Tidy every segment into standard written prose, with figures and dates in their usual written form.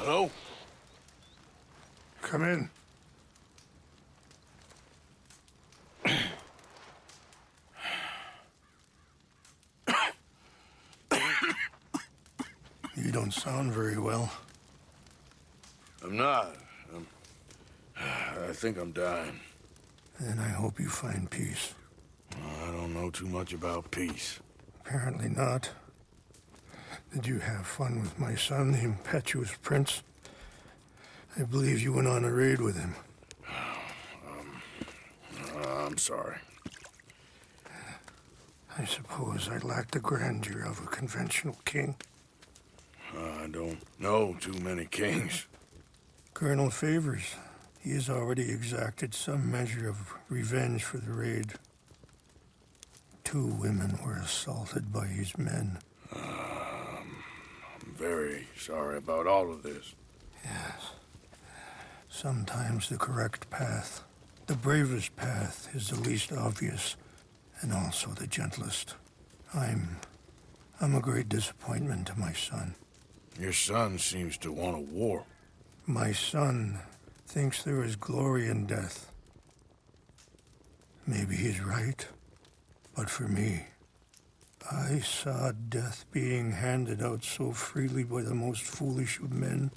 Hello? Come in. You don't sound very well. I'm not. I think I'm dying. Then I hope you find peace. I don't know too much about peace. Apparently not. Did you have fun with my son, the impetuous prince? I believe you went on a raid with him. I'm sorry. I suppose I lack the grandeur of a conventional king. I don't know too many kings. Colonel Favors, he has already exacted some measure of revenge for the raid. 2 women were assaulted by his men. I'm very sorry about all of this. Yes. Sometimes the correct path, the bravest path, is the least obvious, and also the gentlest. I'm a great disappointment to my son. Your son seems to want a war. My son thinks there is glory in death. Maybe he's right, but for me, I saw death being handed out so freely by the most foolish of men,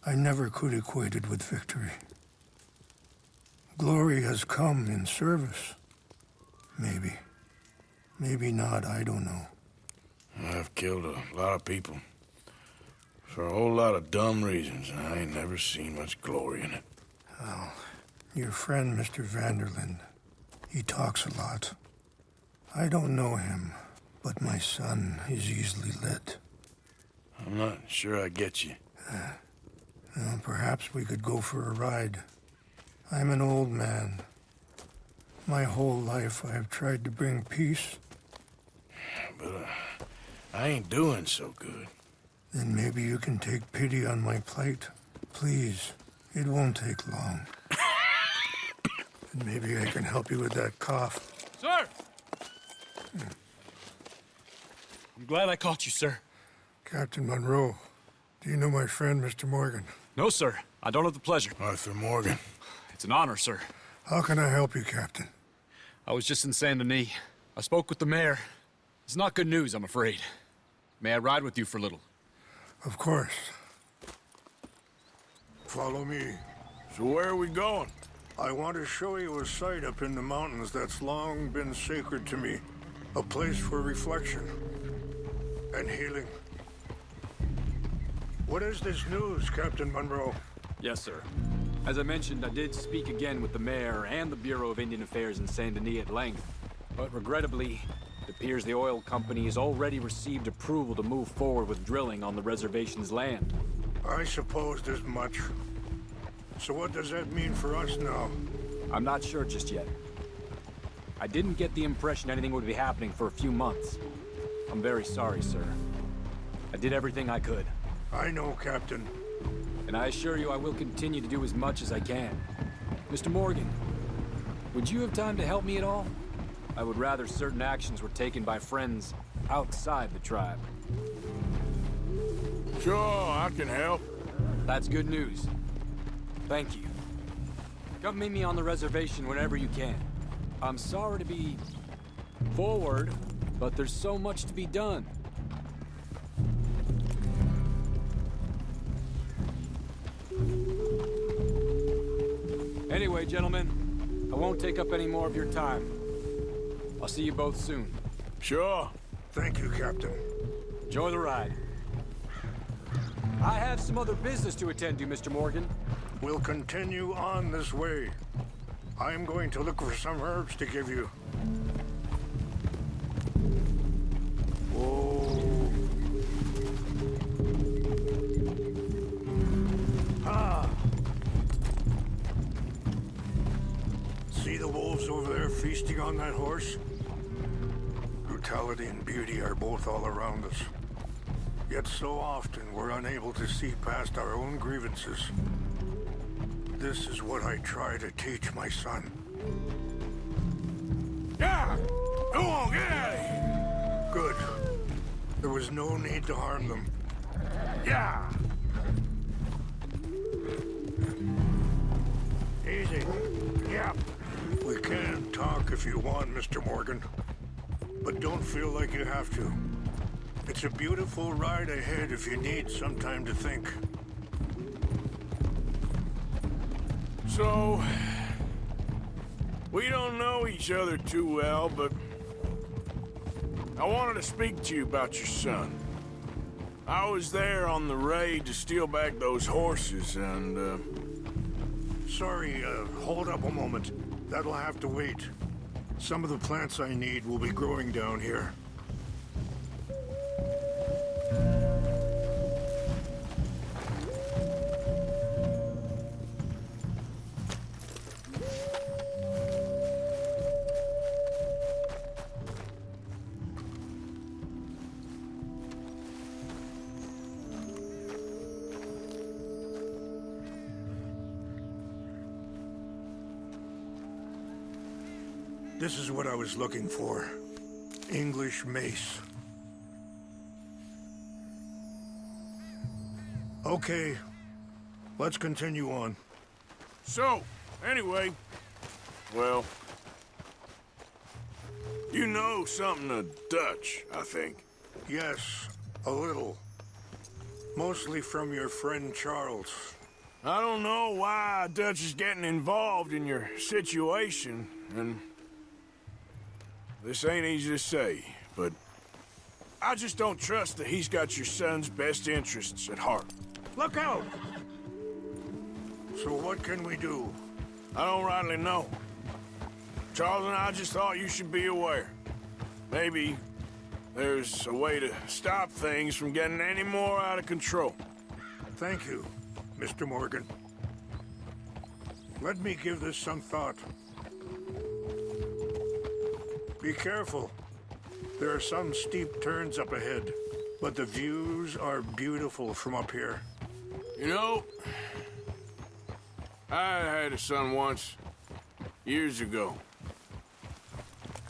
I never could equate it with victory. Glory has come in service. Maybe. Maybe not, I don't know. I've killed a lot of people. For a whole lot of dumb reasons, and I ain't never seen much glory in it. Well, your friend, Mr. Vanderlyn, he talks a lot. I don't know him, but my son is easily led. I'm not sure I get you. Well, perhaps we could go for a ride. I'm an old man. My whole life I have tried to bring peace. But I ain't doing so good. Then maybe you can take pity on my plight. Please, it won't take long. And maybe I can help you with that cough. Sir! I'm glad I caught you, sir. Captain Monroe, do you know my friend, Mr. Morgan? No, sir. I don't have the pleasure. Arthur Morgan. It's an honor, sir. How can I help you, Captain? I was just in Saint Denis. I spoke with the mayor. It's not good news, I'm afraid. May I ride with you for a little? Of course. Follow me. So where are we going? I want to show you a site up in the mountains that's long been sacred to me. A place for reflection and healing. What is this news, Captain Monroe? Yes, sir. As I mentioned, I did speak again with the mayor and the Bureau of Indian Affairs in Saint Denis at length. But regrettably, it appears the oil company has already received approval to move forward with drilling on the reservation's land. I supposed as much. So what does that mean for us now? I'm not sure just yet. I didn't get the impression anything would be happening for a few months. I'm very sorry, sir. I did everything I could. I know, Captain. And I assure you I will continue to do as much as I can. Mr. Morgan, would you have time to help me at all? I would rather certain actions were taken by friends outside the tribe. Sure, I can help. That's good news. Thank you. Come meet me on the reservation whenever you can. I'm sorry to be forward, but there's so much to be done. Anyway, gentlemen, I won't take up any more of your time. I'll see you both soon. Sure. Thank you, Captain. Enjoy the ride. I have some other business to attend to, Mr. Morgan. We'll continue on this way. I'm going to look for some herbs to give you. Oh. Ah. See the wolves over there feasting on that horse? Brutality and beauty are both all around us. Yet so often we're unable to see past our own grievances. This is what I try to teach my son. Yeah! Come on, get out of here! Good. There was no need to harm them. Yeah! easy. Yeah. We can talk if you want, Mr. Morgan. But don't feel like you have to. It's a beautiful ride ahead if you need some time to think. So, we don't know each other too well, but I wanted to speak to you about your son. I was there on the raid to steal back those horses, and, Sorry, hold up a moment. That'll have to wait. Some of the plants I need will be growing down here. This is what I was looking for. English mace. Okay, let's continue on. so, anyway, well, you know something of Dutch, I think. Yes, a little. Mostly from your friend Charles. I don't know why Dutch is getting involved in your situation, and this ain't easy to say, but I just don't trust that he's got your son's best interests at heart. Look out! So what can we do? I don't rightly know. Charles and I just thought you should be aware. Maybe there's a way to stop things from getting any more out of control. Thank you, Mr. Morgan. Let me give this some thought. Be careful. There are some steep turns up ahead, but the views are beautiful from up here. You know, I had a son once, years ago.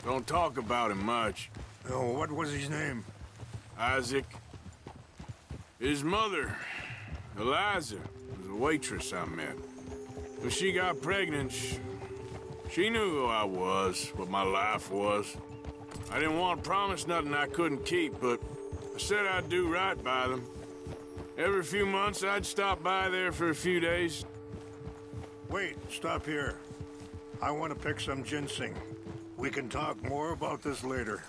Don't talk about him much. Oh, what was his name? Isaac. His mother, Eliza, was a waitress I met. When she got pregnant, she knew who I was, what my life was. I didn't want to promise nothing I couldn't keep, but I said I'd do right by them. Every few months, I'd stop by there for a few days. Wait, stop here. I want to pick some ginseng. We can talk more about this later.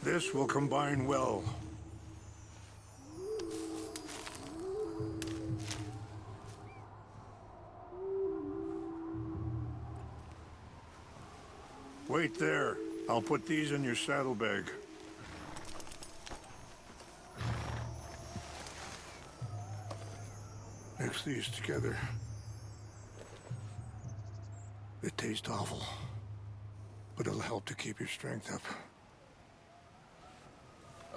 This will combine well. Wait there. I'll put these in your saddlebag. Mix these together. They taste awful, but it'll help to keep your strength up.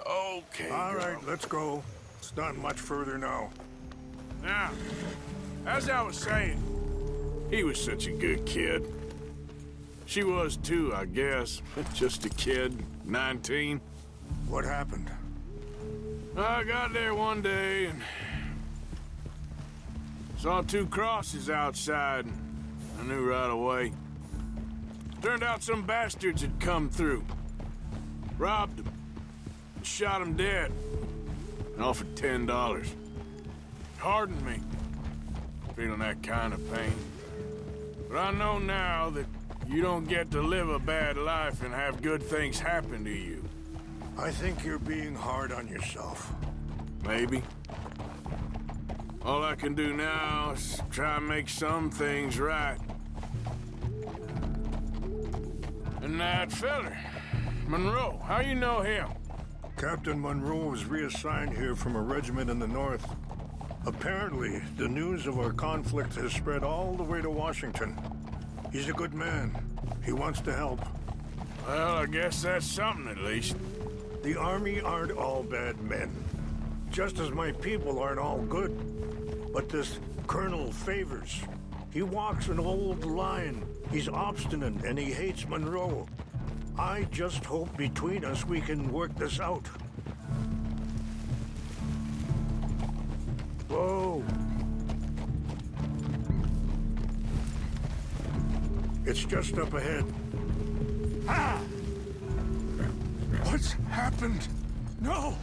Okay, All girl. right, let's go. It's not much further now. Now, as I was saying, he was such a good kid. She was too, I guess. Just a kid, 19. What happened? I got there one day and saw two crosses outside, and I knew right away. Turned out some bastards had come through, robbed him, and shot him dead, and offered $10. Hardened me, feeling that kind of pain. But I know now that you don't get to live a bad life and have good things happen to you. I think you're being hard on yourself. Maybe. All I can do now is try and make some things right. And that feller, Monroe, how you know him? Captain Monroe was reassigned here from a regiment in the north. Apparently, the news of our conflict has spread all the way to Washington. He's a good man. He wants to help. Well, I guess that's something at least. The Army aren't all bad men. Just as my people aren't all good. But this Colonel Favors, he walks an old line. He's obstinate and he hates Monroe. I just hope between us we can work this out. Whoa! It's just up ahead. Ah! What's happened? No!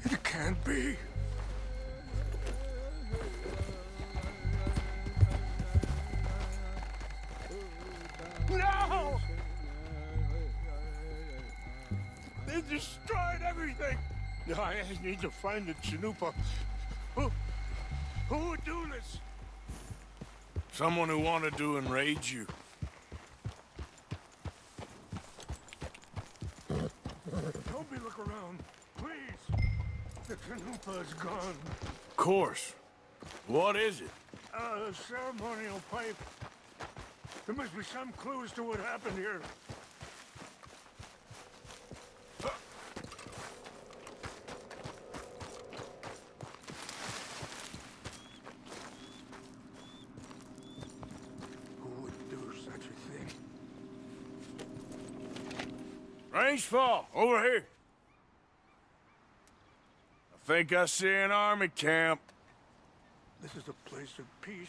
It can't be. No! They destroyed everything! I need to find the Chanupa. Who would do this? Someone who wanted to enrage you. Help me look around, please. The Chanupa is gone. Of course. What is it? A ceremonial pipe. There must be some clues to what happened here. Who would do such a thing? Range fall, over here. I think I see an army camp. This is a place of peace.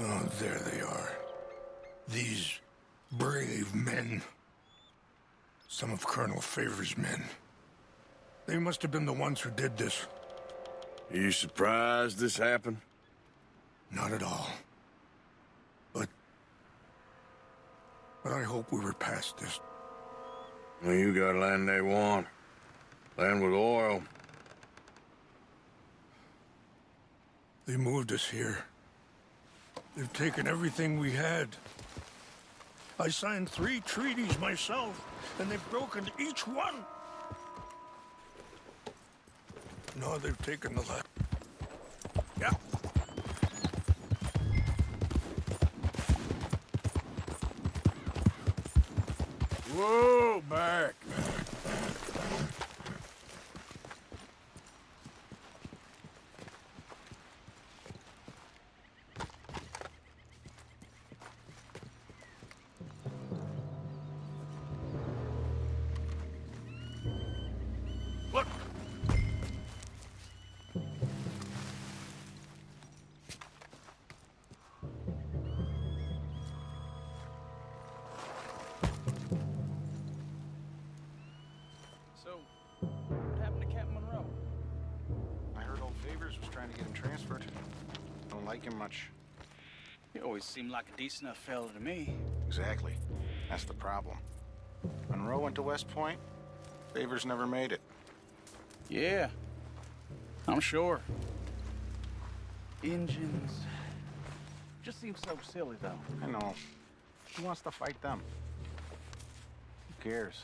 Oh, there they are. These brave men. Some of Colonel Favor's men. They must have been the ones who did this. Are you surprised this happened? Not at all. But I hope we were past this. Well, you got land they want. Land with oil. They moved us here. They've taken everything we had. I signed 3 treaties myself, and they've broken each one. Now they've taken the last. Yeah. Whoa, back. Look. So, what happened to Captain Monroe? I heard old Favors was trying to get him transferred. Don't like him much. He always seemed like a decent enough fella to me. Exactly. That's the problem. Monroe went to West Point. Favors never made it. Yeah, I'm sure. Engines. Just seems so silly, though. I know. Who wants to fight them? Who cares?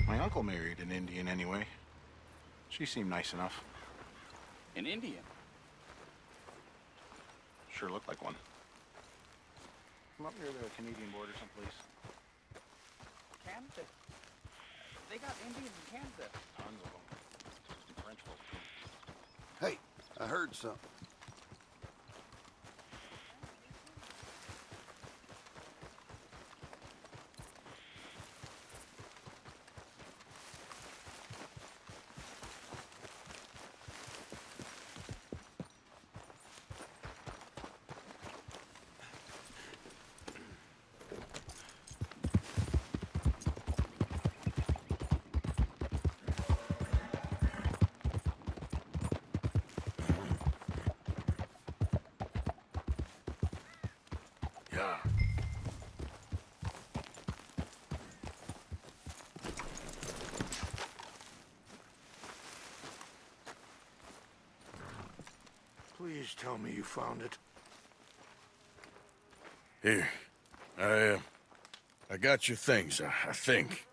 My uncle married an Indian anyway. She seemed nice enough. An Indian? Sure looked like one. From up near the Canadian border someplace. Canada? They got Indians in Canada. Tons of them. Some French folk too. Hey, I heard something. Yeah. Please tell me you found it. Here. I got your things, I think.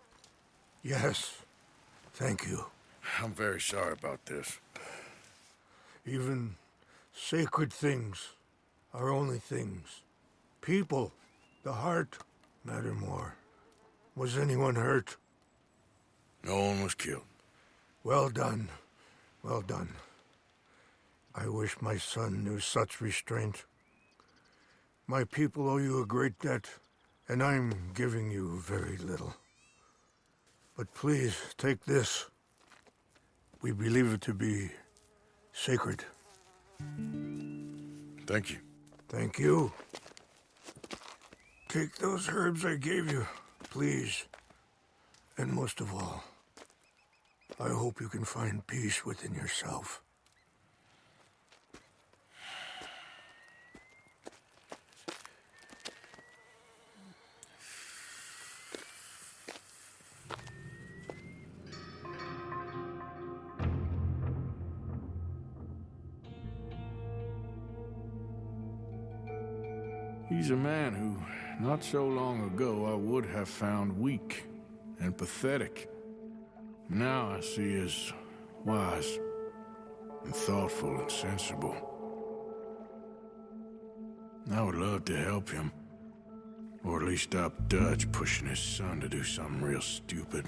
Yes. Thank you. I'm very sorry about this. Even sacred things are only things. People The heart matter more. Was anyone hurt? No one was killed. Well done. Well done. I wish my son knew such restraint. My people owe you a great debt, and I'm giving you very little. But please, take this. We believe it to be sacred. Thank you. Thank you. Take those herbs I gave you, please. And most of all, I hope you can find peace within yourself. He's a man who, not so long ago, I would have found weak and pathetic. Now I see as wise and thoughtful and sensible. I would love to help him, or at least stop Dutch pushing his son to do something real stupid.